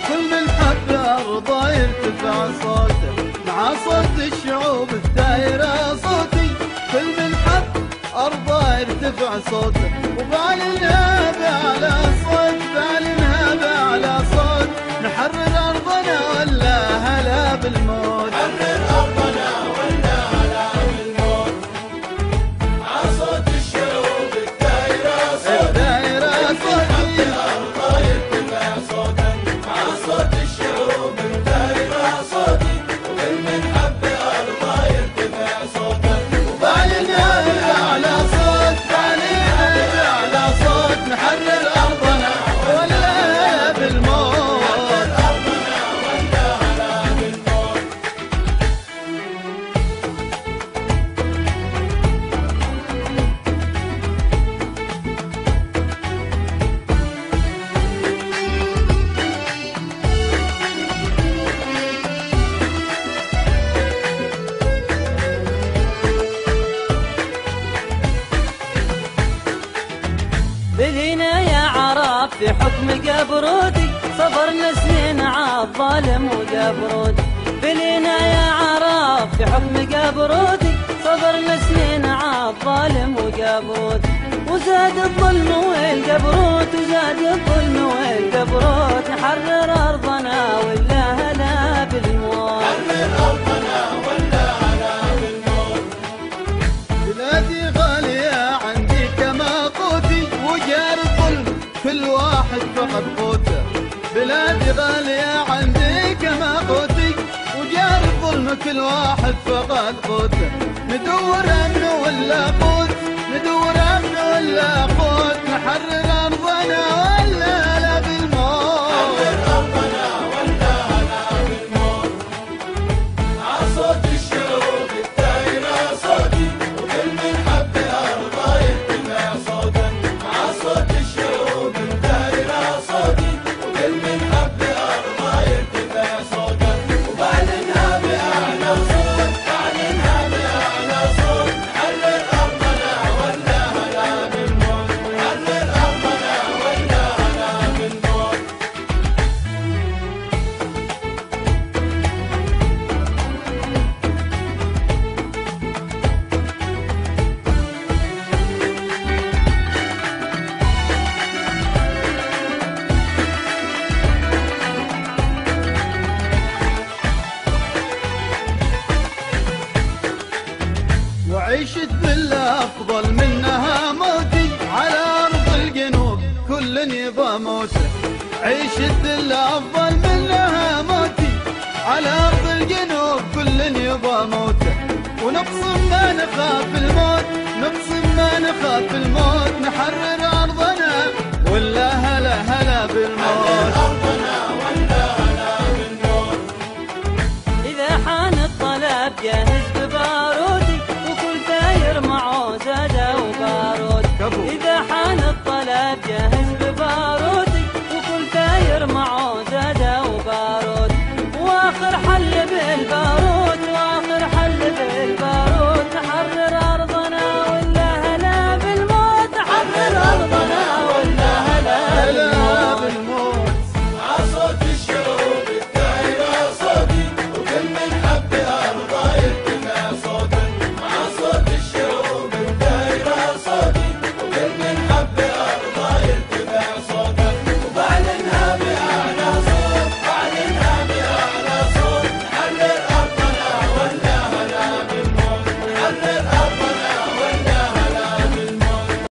وكل من حب أرضه يرتفع صوته مع صوت الشعوب الدايرة صوتي. كل من حب أرضه يرتفع صوته وبعلنها بأعلى صوت، بعلنها بأعلى صوت. نحرر أرضنا ولا هلا بالموت، حرر أرضنا ولا هلا بالموت. عصوت الشعوب الدايرة صوتي، الدايرة صوتي. أرضه يرتفع صوتا مع صوت الشعوب الدايرة صوتي. وكل من حب أرضه يرتفع صوتا بعلنها بأعلى صوت، بعلنها بأعلى صوت. نحرر أرضنا ولا هلا بالموت. أرضنا ولا هلا بالموت. بلينا يا عرب في حكم قبرودي، صبرنا سنين عالظالم وقبرودي. بلينا يا عرب في حكم قبرودي، صبرنا سنين عالظالم وقبرودي. وزاد الظلم والقبرود، وزاد الظلم والقبرود. نحرر أرضنا ولا هلا بالموت، حرر أرضنا ولا هلا بالموت. بلادي غالية عندي كما قوتي، وجار الظلم كل واحد فقد قوته. بلادي غالية عندي كما قوتي، وجار الظلم كل واحد فقد قوته. ندور أمن ولا قوت، ندور أمن ولا قوت. نحرر أرضنا ولا هلا بالموت، حرر أرضنا ولا هلا بالموت. عصوت الشعوب الدايرة صوتي، وكل من حب أرضه يرتفع صوتا مع صوت الشعوب الدايرة صوتي. وكل من حب أرضه يرتفع صوتا وبعلنها بأعلى صوت، بعلنها بأعلى صوت. حرر أرضنا ولا هلا بالموت، حرر أرضنا ولا هلا بالموت. وعيشت بالأفضل منها موتي، على أرض الجنوب كل يبى موته. عيشت بالأفضل منها موتي، على أرض الجنوب كل يبى موته. ونقسم ما نخاف الموت، نقسم ما نخاف الموت. نحرر أرضنا ولا هلا هلا بالموت.